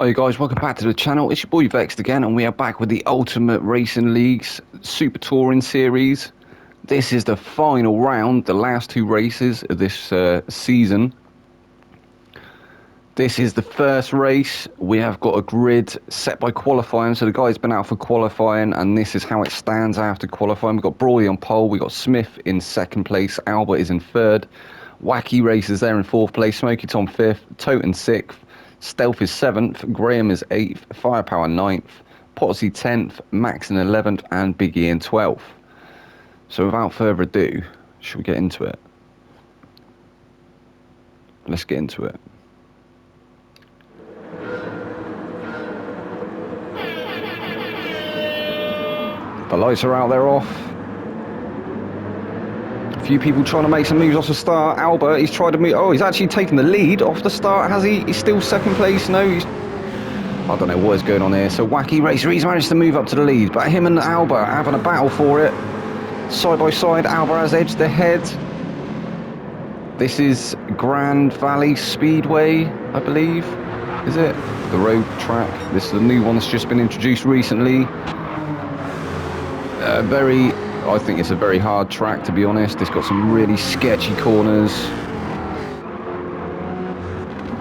Hey guys, welcome back to the channel. It's your boy Vexed again, and we are back with the Ultimate Racing League's Super Touring Series. This is the final round, the last two races of this season. This is the first race. We have got a grid set by qualifying, so the guy's been out for qualifying, and this is how it stands after qualifying. We've got Brawley on pole, we've got Smith in second place, Albert is in third, Wacky Races there in fourth place, Smoky Tom fifth, Toten sixth, Stealth is 7th, Graham is 8th, Firepower 9th, Potsy 10th, Max in 11th, and Biggie in 12th. So without further ado, should we get into it? Let's get into it. The lights are out, they're off. A few people trying to make some moves off the start. Albert, he's tried to move. Oh, he's actually taken the lead off the start, has he? He's still second place. No, I don't know what is going on here. So Wacky Racer, he's managed to move up to the lead, but him and Albert are having a battle for it. Side by side, Albert has edged ahead. This is Grand Valley Speedway, I believe. Is it? The road track. This is the new one that's just been introduced recently. I think it's a very hard track, to be honest. It's got some really sketchy corners.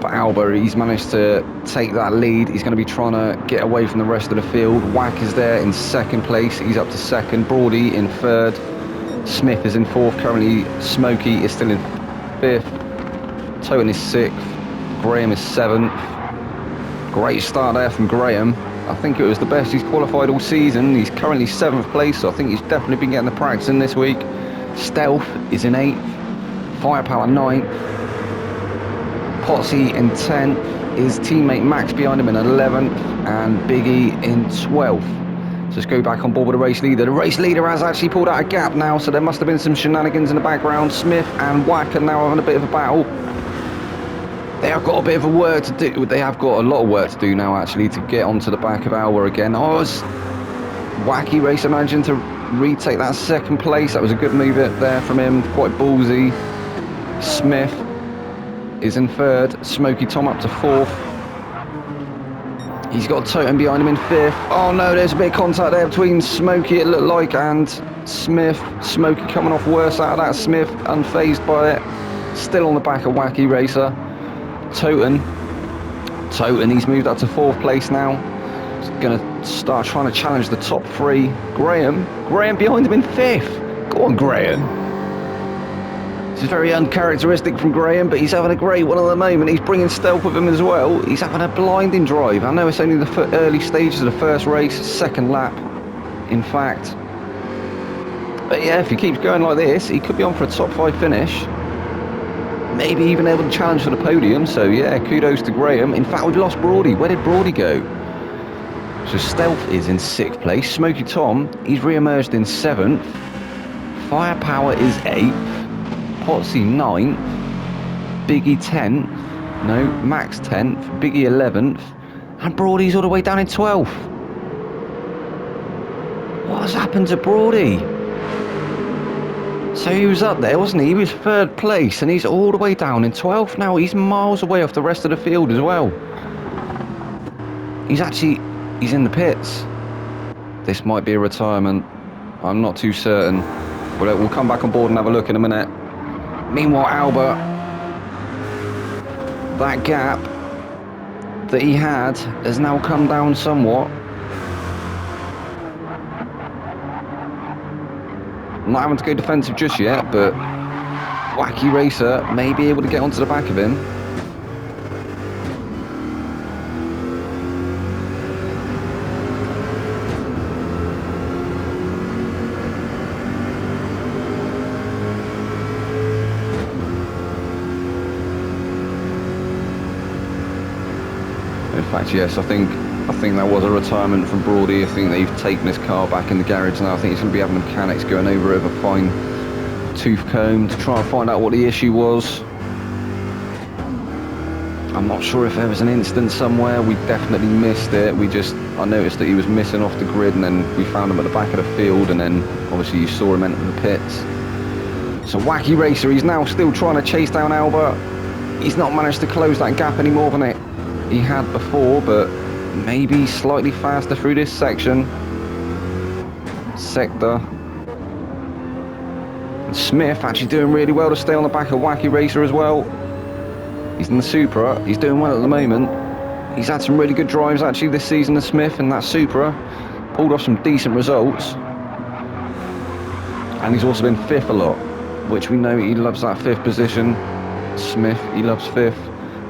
But Albert, he's managed to take that lead. He's going to be trying to get away from the rest of the field. Wack is there in second place. He's up to second. Brody in third. Smith is in fourth. Currently, Smokey is still in fifth. Toten is sixth. Graham is seventh. Great start there from Graham. I think it was the best he's qualified all season. He's currently 7th place, so I think he's definitely been getting the practice in this week. Stealth is in 8th, Firepower 9th, Potsy in 10th, his teammate Max behind him in 11th, and Biggie in 12th. So let's go back on board with the race leader. The race leader has actually pulled out a gap now, so there must have been some shenanigans in the background. Smith and Wack are now having a bit of a battle. They have got a bit of a work to do. They have got a lot of work to do now, actually, to get onto the back of Alwa again. Oh, it's Wacky Racer managing to retake that second place. That was a good move there from him. Quite ballsy. Smith is in third. Smoky Tom up to fourth. He's got Toten behind him in fifth. Oh no, there's a bit of contact there between Smoky, it looked like, and Smith. Smoky coming off worse out of that. Smith unfazed by it. Still on the back of Wacky Racer. Toten, he's moved up to fourth place now. He's going to start trying to challenge the top three. Graham behind him in fifth. Go on, Graham. This is very uncharacteristic from Graham, but he's having a great one at the moment. He's bringing Stealth with him as well. He's having a blinding drive. I know it's only the early stages of the first race, second lap, in fact. But yeah, if he keeps going like this, he could be on for a top 5 finish. Maybe even able to challenge for the podium. So yeah, kudos to Graham. In fact, we've lost Brody. Where did Brody go? So Stealth is in 6th place. Smoky Tom, he's re-emerged in 7th. Firepower is 8th. Potsy 9th. Biggie 10th. No, Max 10th. Biggie 11th. And Brody's all the way down in 12th. What has happened to Brody? So he was up there, wasn't he? He was 3rd place, and he's all the way down in 12th now. He's miles away off the rest of the field as well. He's in the pits. This might be a retirement. I'm not too certain. We'll come back on board and have a look in a minute. Meanwhile, Albert, that gap that he had has now come down somewhat. Not having to go defensive just yet, but Wacky Racer may be able to get onto the back of him. In fact, yes, I think that was a retirement from Brody. I think they've taken his car back in the garage now. I think he's going to be having the mechanics going over it with a fine tooth comb to try and find out what the issue was. I'm not sure if there was an incident somewhere. We definitely missed it. I noticed that he was missing off the grid, and then we found him at the back of the field, and then obviously you saw him enter the pits. So Wacky Racer, he's now still trying to chase down Albert. He's not managed to close that gap any more than it. he had before, but maybe slightly faster through this sector. And Smith actually doing really well to stay on the back of Wacky Racer as well. He's in the Supra, he's doing well at the moment. He's had some really good drives actually this season, the Smith, in that Supra. Pulled off some decent results. And he's also been 5th a lot, which we know he loves that 5th position. Smith, he loves 5th.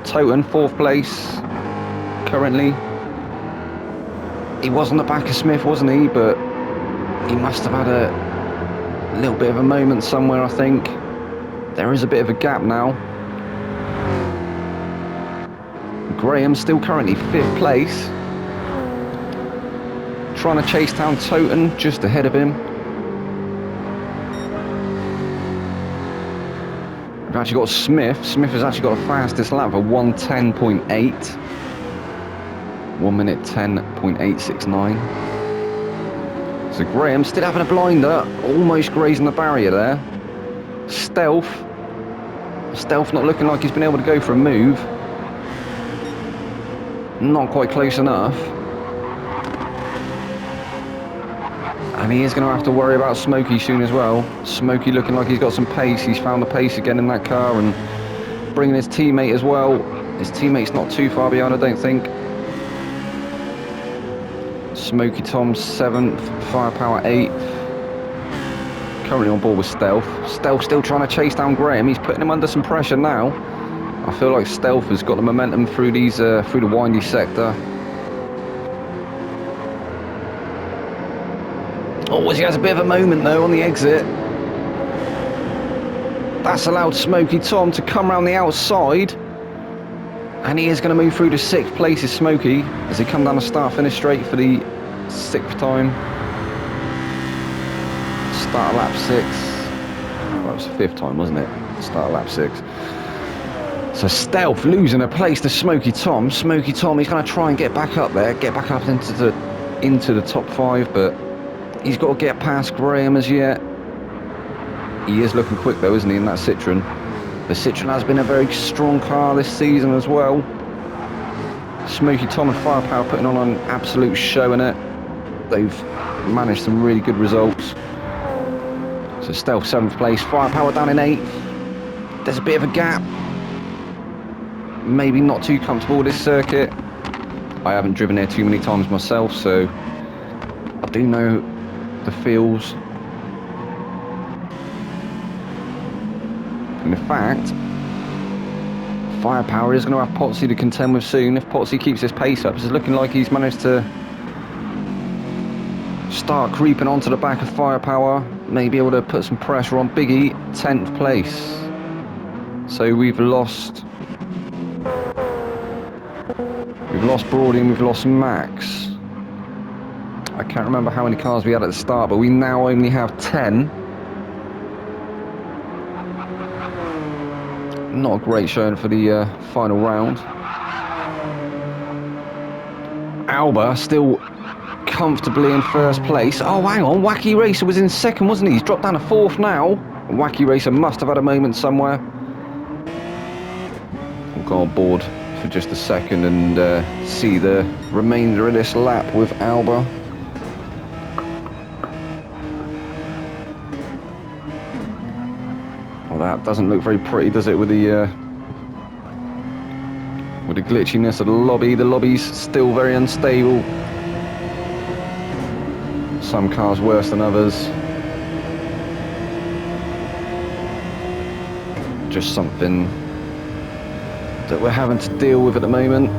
Toten, 4th place currently. He was on the back of Smith, wasn't he? But he must have had a little bit of a moment somewhere, I think. There is a bit of a gap now. Graham still currently 5th place. Trying to chase down Toten, just ahead of him. We've actually got Smith. Smith has actually got the fastest lap of 1:10.8. 1 minute 10.869. So Graham still having a blinder, almost grazing the barrier there. Stealth not looking like he's been able to go for a move. Not quite close enough. And he is going to have to worry about Smokey soon as well. Smokey looking like he's got some pace. He's found the pace again in that car and bringing his teammate as well. His teammate's not too far behind, I don't think. Smokey Tom 7th, Firepower 8th. Currently on board with Stealth. Stealth still trying to chase down Graham. He's putting him under some pressure now. I feel like Stealth has got the momentum through these through the windy sector. Oh, he has a bit of a moment though on the exit. That's allowed Smokey Tom to come around the outside. And he is going to move through to 6th place is Smokey as they come down the start-finish straight for the 6th time. Start lap 6. Well, it was the 5th time, wasn't it? Start lap 6. So Stealth losing a place to Smokey Tom. Smokey Tom, he's going to try and get back up there, get back up into the top 5, but he's got to get past Graham as yet. He is looking quick though, isn't he, in that Citroen? The Citroen has been a very strong car this season as well. Smokey Tom and Firepower putting on an absolute show in it. They've managed some really good results. So Stealth 7th place, Firepower down in 8th. There's a bit of a gap. Maybe not too comfortable with this circuit. I haven't driven here too many times myself, so I do know the feels. And in fact, Firepower is going to have Potsy to contend with soon. If Potsy keeps his pace up, it's looking like he's managed to start creeping onto the back of Firepower. Maybe able to put some pressure on Biggie, 10th place. So we've lost Brody and we've lost Max. I can't remember how many cars we had at the start, but we now only have 10. Not a great showing for the final round. Alba still comfortably in 1st place. Oh, hang on, Wacky Racer was in 2nd, wasn't he? He's dropped down to 4th now. Wacky Racer must have had a moment somewhere. We'll go on board for just a second and see the remainder of this lap with Alba. Well, that doesn't look very pretty, does it, with the glitchiness of the lobby. The lobby's still very unstable. Some cars worse than others. Just something that we're having to deal with at the moment.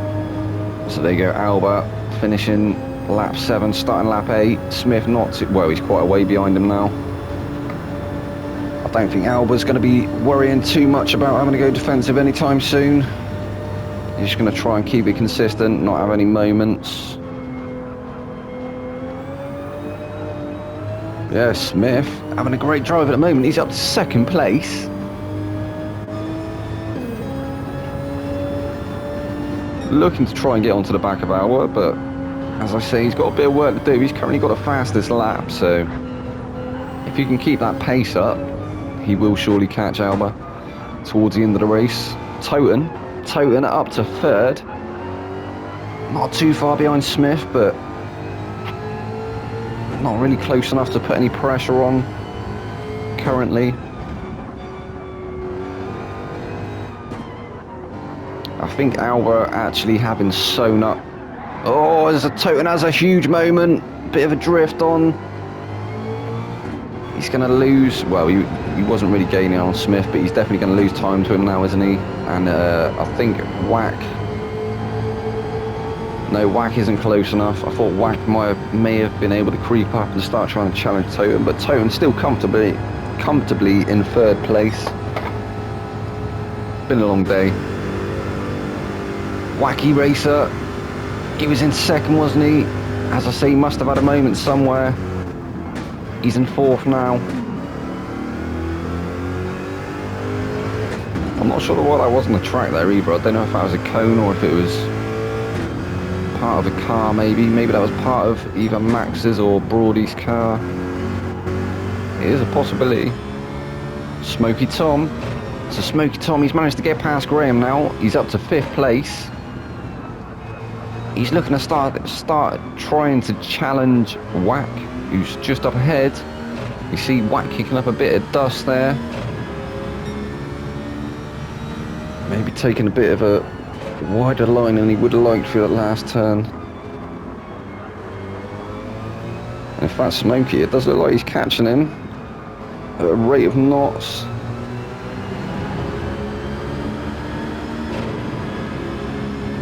So there you go, Alba finishing lap 7, starting lap 8. Smith not too, well, he's quite a way behind him now. I don't think Alba's going to be worrying too much about having to go defensive anytime soon. He's just going to try and keep it consistent, not have any moments. Yeah, Smith having a great drive at the moment. He's up to 2nd place. Looking to try and get onto the back of Alba, but as I say, he's got a bit of work to do. He's currently got the fastest lap, so if he can keep that pace up, he will surely catch Alba towards the end of the race. Toten up to 3rd. Not too far behind Smith, but not really close enough to put any pressure on currently. I think Alba actually having sewn up. Oh, Toten has a huge moment. Bit of a drift on. He's going to lose. Well, he wasn't really gaining on Smith, but he's definitely going to lose time to him now, isn't he? And I think Wack. No, Wack isn't close enough. I thought Wack may have been able to creep up and start trying to challenge Toten, but Toten still comfortably in third place. Been a long day. Wacky Racer. He was in second, wasn't he? As I say, he must have had a moment somewhere. He's in fourth now. I'm not sure what that was on the track there either. I don't know if that was a cone or if it was part of a car maybe. Maybe that was part of either Max's or Broady's car. It is a possibility. Smoky Tom. So Smoky Tom, he's managed to get past Graham now. He's up to 5th place. He's looking to start trying to challenge Wack, who's just up ahead. You see Wack kicking up a bit of dust there. Maybe taking a bit of a wider line than he would have liked for that last turn. And if that's Smokey, it does look like he's catching him at a rate of knots.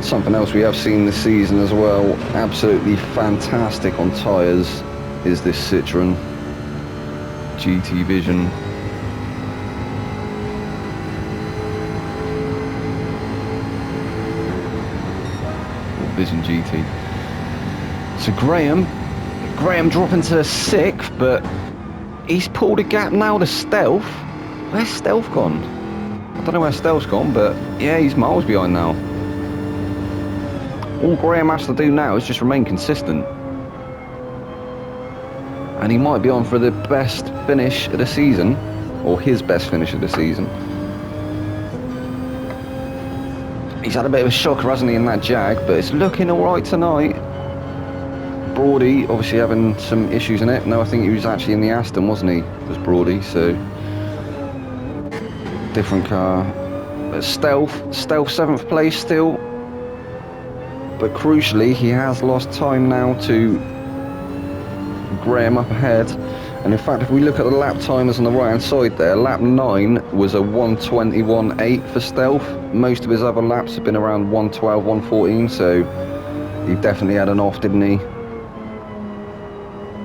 Something else we have seen this season as well, absolutely fantastic on tyres, is this Citroen GT Vision. Or Vision GT. So Graham dropping to 6th, but he's pulled a gap now to Stealth. Where's Stealth gone? I don't know where Stealth's gone, but yeah, he's miles behind now. All Graham has to do now is just remain consistent. And he might be on for the best finish of the season, or his best finish of the season. He's had a bit of a shocker, hasn't he, in that Jag, but it's looking alright tonight. Brody obviously having some issues in it. No, I think he was actually in the Aston, wasn't he? It was Brody, so different car. But Stealth 7th place still. But crucially, he has lost time now to Graham up ahead. And in fact, if we look at the lap timers on the right hand side there, lap 9 was a 1:21.8 for Stealth. Most of his other laps have been around 1:12, 1:14, so he definitely had an off, didn't he?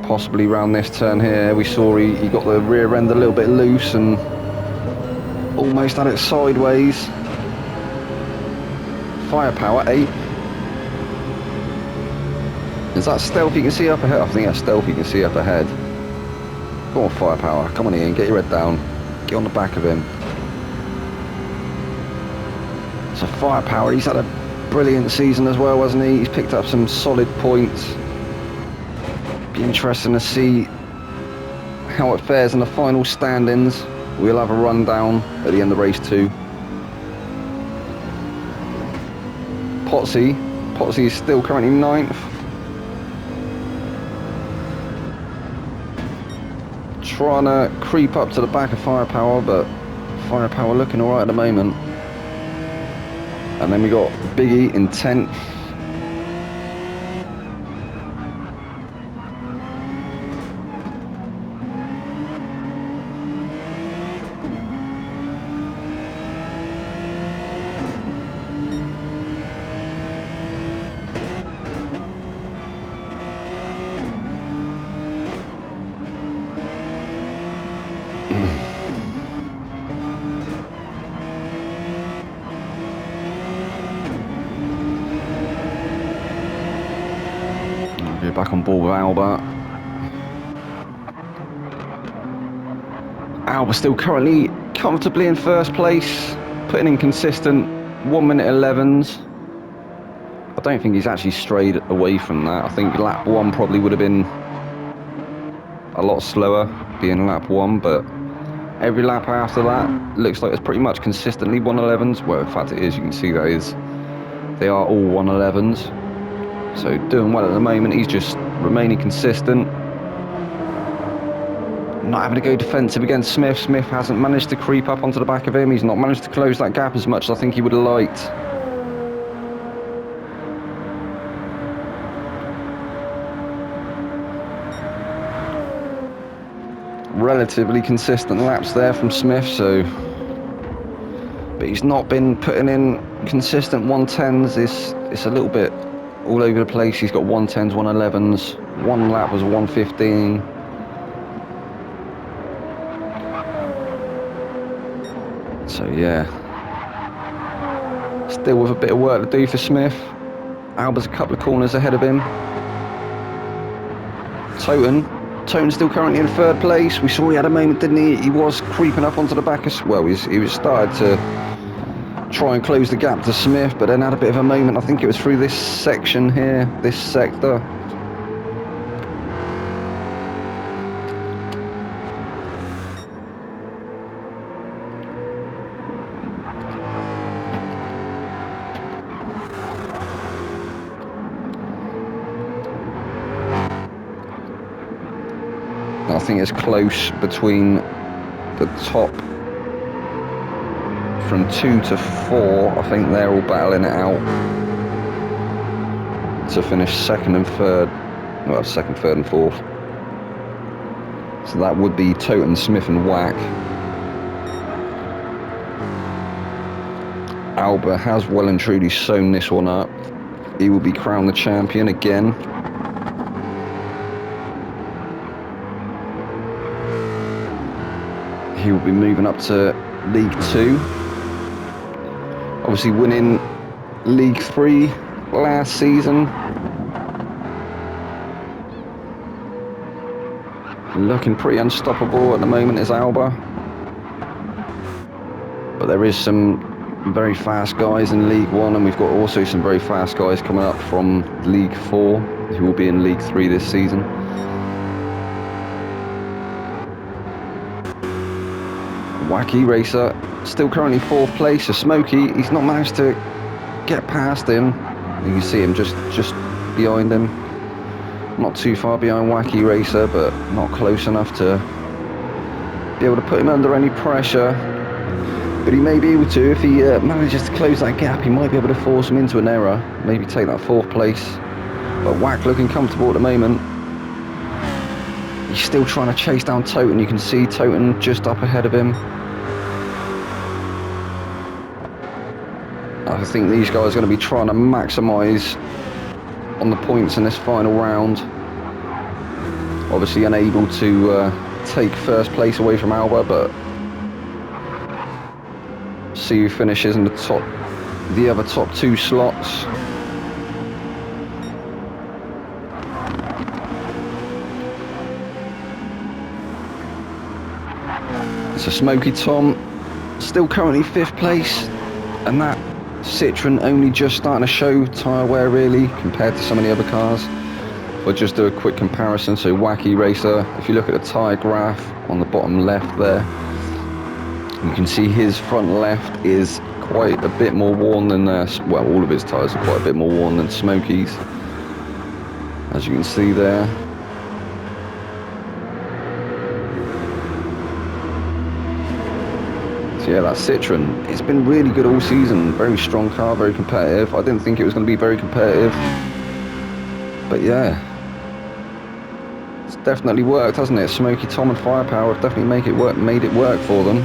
Possibly around this turn here, we saw he got the rear end a little bit loose and almost had it sideways. Firepower 8. Is that Stealth you can see up ahead? I think that's Stealth you can see up ahead. Go on, Firepower. Come on, Ian. Get your head down. Get on the back of him. So Firepower, he's had a brilliant season as well, hasn't he? He's picked up some solid points. Be interesting to see how it fares in the final standings. We'll have a rundown at the end of race 2. Potsy is still currently 9th. Trying to creep up to the back of Firepower, but Firepower looking alright at the moment. And then we got Biggie in 10th. Back on board with Alba. Alba still currently comfortably in first place, putting in consistent 1:11. I don't think he's actually strayed away from that. I think lap 1 probably would have been a lot slower, being lap 1, but every lap after that looks like it's pretty much consistently 1:11s. Well, in fact it is, you can see that is. They are all 1:11s. So doing well at the moment. He's just remaining consistent. Not having to go defensive against Smith. Smith hasn't managed to creep up onto the back of him. He's not managed to close that gap as much as I think he would have liked. Relatively consistent laps there from Smith, but he's not been putting in consistent 110s. It's a little bit all over the place. He's got 110s, 111s. One lap was a 115. So yeah, still with a bit of work to do for Smith. Alba's a couple of corners ahead of him. Toten's still currently in third place. We saw he had a moment, didn't he? He was creeping up onto the back of... Well, he was started to try and close the gap to Smith, but then had a bit of a moment. I think it was through this section here, this sector. I think it's close between the top from 2 to 4. I think they're all battling it out to finish second and third. Well, second, third and fourth. So that would be Toten, Smith and Wack. Alba has well and truly sewn this one up. He will be crowned the champion again. He will be moving up to League 2. Obviously winning League 3 last season. Looking pretty unstoppable at the moment is Alba. But there is some very fast guys in League 1, and we've got also some very fast guys coming up from League 4 who will be in League 3 this season. Wacky Racer still currently 4th place. So Smokey, he's not managed to get past him. You can see him just behind him. Not too far behind Wacky Racer, but not close enough to be able to put him under any pressure. But he may be able to, if he manages to close that gap, he might be able to force him into an error. Maybe take that 4th place. But Wack looking comfortable at the moment. He's still trying to chase down Toten. You can see Toten just up ahead of him. I think these guys are going to be trying to maximise on the points in this final round. Obviously unable to take first place away from Alba, but see who finishes in the other top 2 slots. So Smoky Tom still currently 5th place, and that Citroen only just starting to show tyre wear really compared to some of the other cars. We'll just do a quick comparison. So Wacky Racer, if you look at the tyre graph on the bottom left there, you can see his front left is quite a bit more worn than well, all of his tyres are quite a bit more worn than Smokey's, as you can see there. So yeah, that Citroen, it's been really good all season. Very strong car, very competitive. I didn't think it was going to be very competitive, but yeah, it's definitely worked, hasn't it? Smoky Tom and Firepower have definitely made it work for them.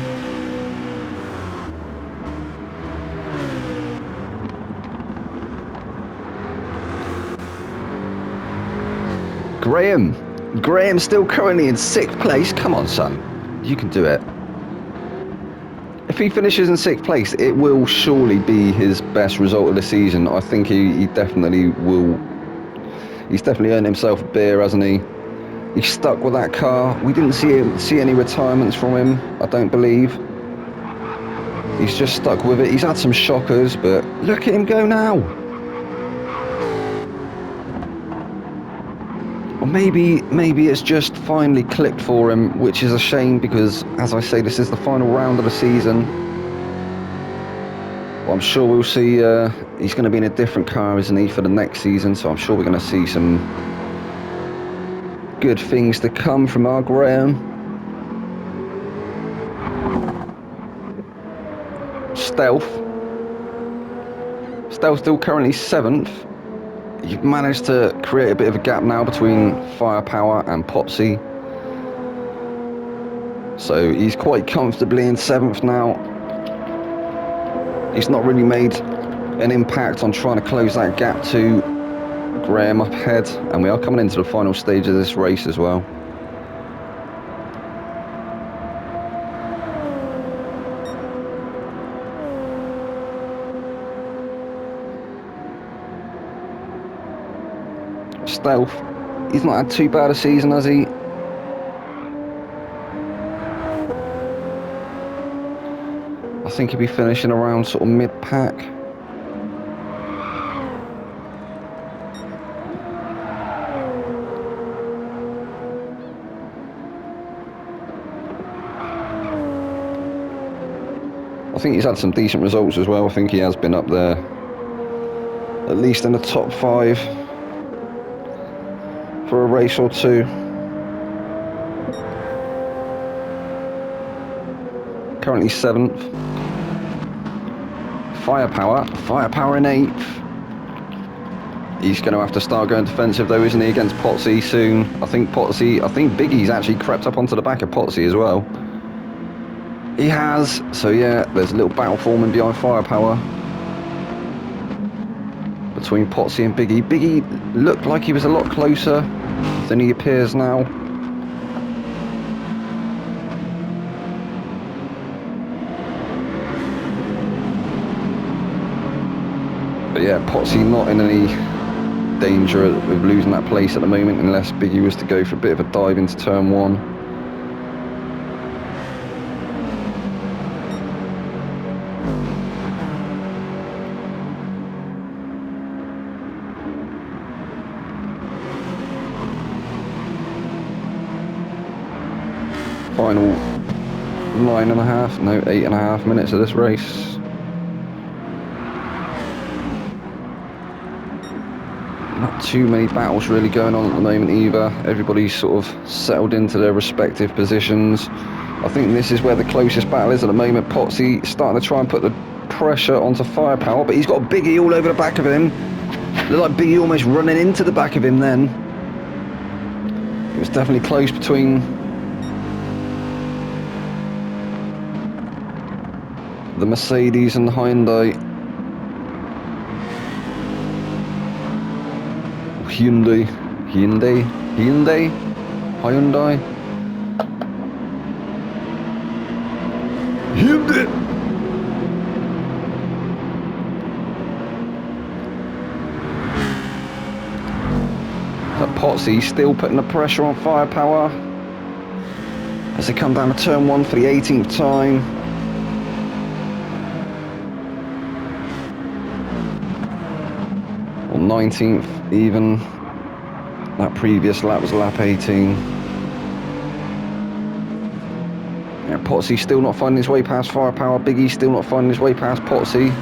Graham still currently in 6th place. Come on, son, you can do it. If he finishes in 6th place, it will surely be his best result of the season. I think he definitely will. He's definitely earned himself a beer, hasn't he? He's stuck with that car. We didn't see any retirements from him, I don't believe. He's just stuck with it. He's had some shockers, but look at him go now. Or maybe it's just finally clicked for him, which is a shame because, as I say, this is the final round of the season. Well, I'm sure we'll see, he's going to be in a different car, isn't he, for the next season, so I'm sure we're going to see some good things to come from our Graham. Stealth still currently 7th. You've managed to create a bit of a gap now between Firepower and Potsy. So he's quite comfortably in 7th now. He's not really made an impact on trying to close that gap to Graham up ahead. And we are coming into the final stage of this race as well. Stealth, he's not had too bad a season, has he? I think he'll be finishing around sort of mid-pack. I think he's had some decent results as well. I think he has been up there, at least in the top 5 for a race or two. Currently 7th. Firepower in 8th. He's going to have to start going defensive though, isn't he, against Potsy soon. I think Biggie's actually crept up onto the back of Potsy as well. He has, so yeah, there's a little battle forming behind Firepower between Potsy and Biggie. Biggie looked like he was a lot closer than he appears now. But yeah, Potsy not in any danger of losing that place at the moment unless Biggie was to go for a bit of a dive into turn 1. Final 8.5 minutes of this race. Not too many battles really going on at the moment either. Everybody's sort of settled into their respective positions. I think this is where the closest battle is at the moment. Potsy starting to try and put the pressure onto Firepower, but he's got Biggie all over the back of him. Looked like Biggie almost running into the back of him then. It was definitely close between the Mercedes and the Hyundai. Hyundai. But Potsy still putting the pressure on Firepower as they come down to turn 1 for the 18th time. Or 19th even. That previous lap was lap 18. Yeah, Potsy still not finding his way past Firepower. Biggie still not finding his way past Potsy.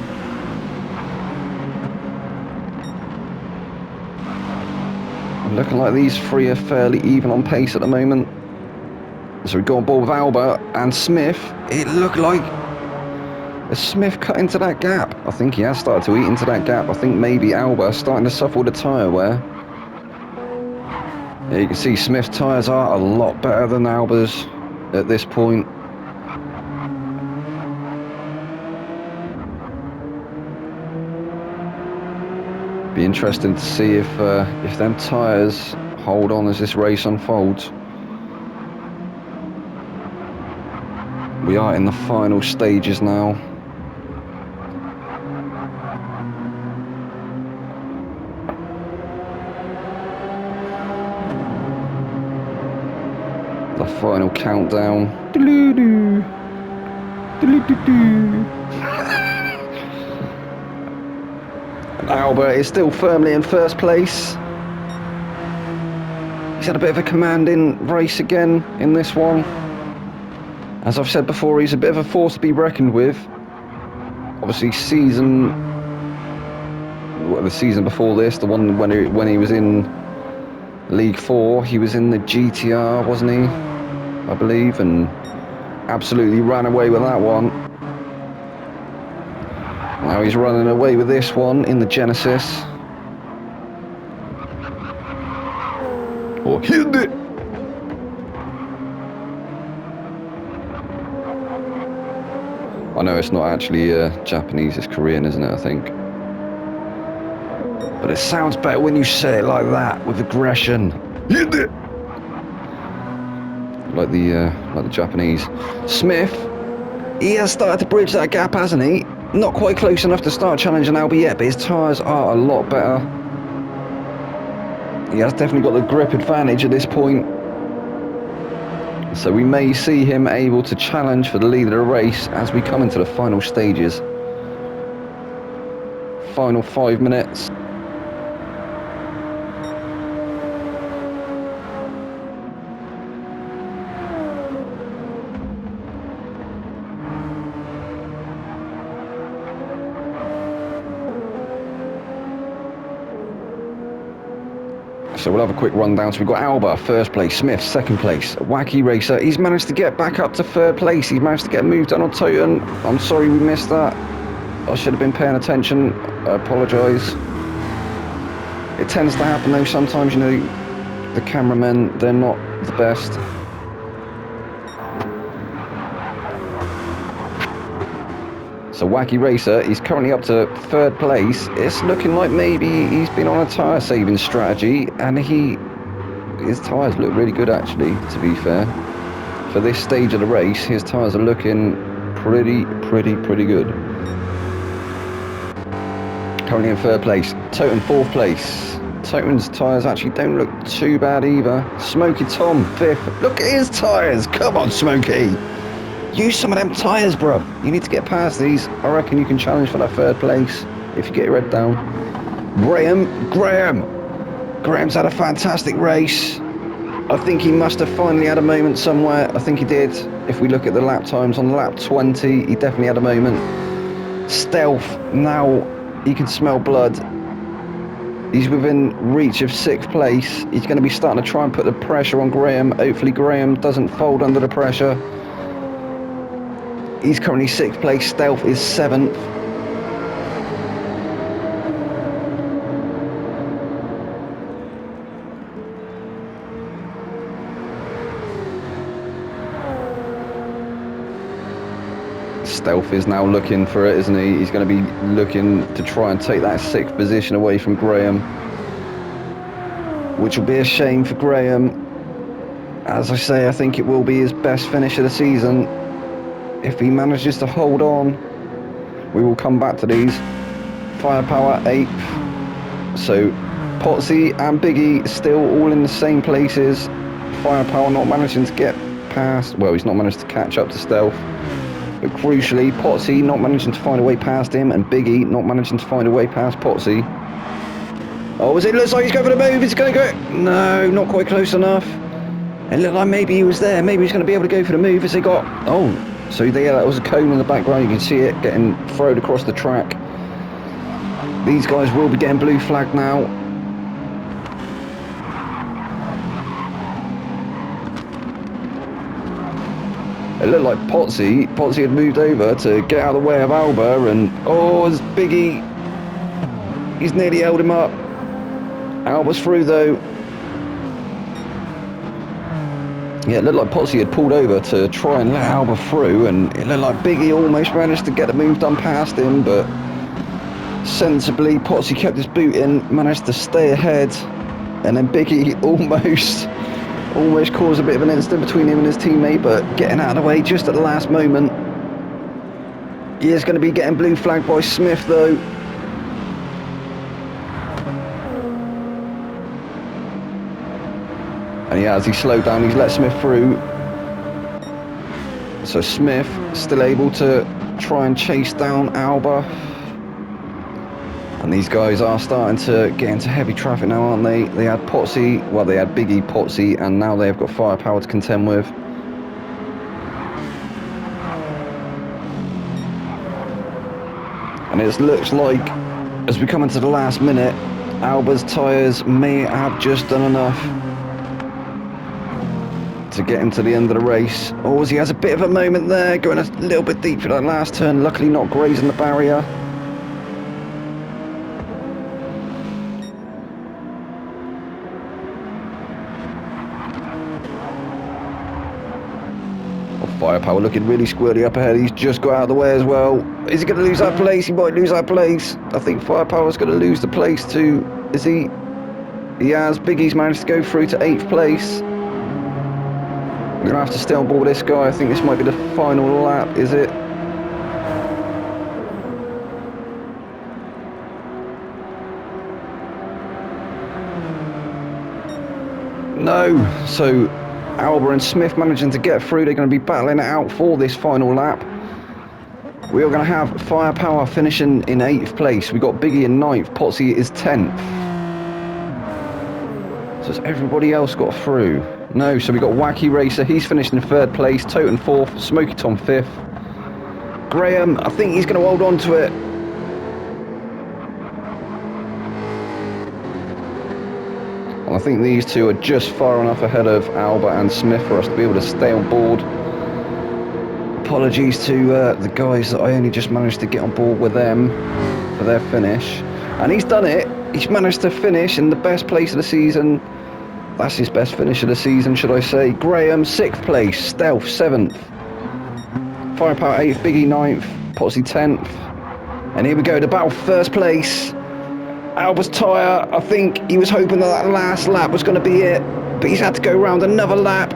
Looking like these three are fairly even on pace at the moment. So we go on board with Alba and Smith. It looked like Smith cut into that gap. I think he has started to eat into that gap. I think maybe Alba starting to suffer with the tyre wear. Yeah, you can see Smith's tyres are a lot better than Alba's at this point. Be interesting to see if them tyres hold on as this race unfolds. We are in the final stages now. The final countdown. Albert is still firmly in first place. He's had a bit of a commanding race again in this one. As I've said before, he's a bit of a force to be reckoned with. Obviously, the season before this, the one when he was in League 4, he was in the GTR, wasn't he? I believe, and absolutely ran away with that one. Now he's running away with this one in the Genesis. Oh, hit it! I know it's not actually Japanese, it's Korean, isn't it, I think? But it sounds better when you say it like that, with aggression. Hit it! Like the Japanese. Smith, he has started to bridge that gap, hasn't he? Not quite close enough to start challenging Albie yet, but his tyres are a lot better. He has definitely got the grip advantage at this point. So we may see him able to challenge for the lead of the race as we come into the final stages. Final 5 minutes. So we'll have a quick rundown. So we've got Alba, first place, Smith, second place, Wacky Racer. He's managed to get back up to third place. He's managed to get moved on Toten. I'm sorry we missed that. I should have been paying attention. I apologise. It tends to happen though sometimes, you know, the cameramen, they're not the best. So Wacky Racer, he's currently up to third place. It's looking like maybe he's been on a tyre saving strategy, and his tyres look really good actually, to be fair. For this stage of the race, his tyres are looking pretty good. Currently in third place, Toten fourth place. Toten's tyres actually don't look too bad either. Smokey Tom fifth. Look at his tyres, come on Smokey! Use some of them tyres, bro. You need to get past these. I reckon you can challenge for that third place if you get your head down. Graham's had a fantastic race. I think he must have finally had a moment somewhere. I think he did. If we look at the lap times on lap 20, he definitely had a moment. Stealth, now he can smell blood. He's within reach of 6th place. He's going to be starting to try and put the pressure on Graham. Hopefully Graham doesn't fold under the pressure. He's currently 6th place, Stealth is 7th. Stealth is now looking for it, isn't he? He's going to be looking to try and take that 6th position away from Graham, which will be a shame for Graham. As I say, I think it will be his best finish of the season. If he manages to hold on, we will come back to these. Firepower 8th. So Potsy and Biggie still all in the same places. Firepower not managing to get past. Well, he's not managed to catch up to Stealth. But crucially, Potsy not managing to find a way past him, and Biggie not managing to find a way past Potsy. Oh, it looks like he's going for the move. It's going to go. No, not quite close enough. It looked like maybe he was there. Maybe he's going to be able to go for the move as they got. Oh. So yeah, that was a cone in the background, you can see it getting thrown across the track. These guys will be getting blue flagged now. It looked like Potsy had moved over to get out of the way of Alba, and oh, there's Biggie. He's nearly held him up. Alba's through though. Yeah, it looked like Potsy had pulled over to try and let Alba through, and it looked like Biggie almost managed to get the move done past him, but sensibly Potsy kept his boot in, managed to stay ahead, and then Biggie almost caused a bit of an incident between him and his teammate, but getting out of the way just at the last moment. He is going to be getting blue flagged by Smith though. And yeah, as he slowed down, he's let Smith through. So Smith still able to try and chase down Alba. And these guys are starting to get into heavy traffic now, aren't they? They had Potsy, well they had Biggie, Potsy, and now they've got Firepower to contend with. And it looks like, as we come into the last minute, Alba's tyres may have just done enough to get him to the end of the race. Oh, he has a bit of a moment there, going a little bit deep for that last turn, luckily not grazing the barrier. Firepower looking really squirrely up ahead. He's just got out of the way as well. Is he going to lose that place? He might lose that place. I think Firepower's going to lose the place too. Is he? He has. Biggie's managed to go through to 8th place. We're going to have to stay on board this guy. I think this might be the final lap, is it? No. So Alba and Smith managing to get through. They're going to be battling it out for this final lap. We are going to have Firepower finishing in 8th place. We've got Biggie in 9th. Potsy is 10th. So has everybody else got through? No, so we've got Wacky Racer. He's finished in 3rd place. Toten 4th. Smoky Tom 5th. Graham, I think he's going to hold on to it. And I think these two are just far enough ahead of Alba and Smith for us to be able to stay on board. Apologies to the guys that I only just managed to get on board with them for their finish. And he's done it. He's managed to finish in the best place of the season. That's his best finish of the season, should I say. Graham, 6th place. Stealth, 7th. Firepower, 8th. Biggie, 9th. Potsy, 10th. And here we go, the battle for 1st place. Alba's tyre, I think he was hoping that last lap was going to be it, but he's had to go around another lap.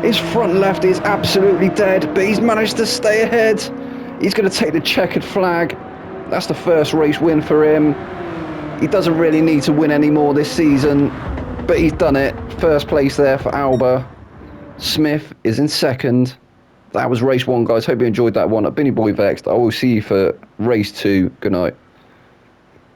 His front left is absolutely dead, but he's managed to stay ahead. He's going to take the checkered flag. That's the first race win for him. He doesn't really need to win anymore this season, but he's done it. 1st place there for Alba. Smith is in 2nd. That was race 1, guys. Hope you enjoyed that one. I've been your boy Vexed. I will see you for race 2. Good night.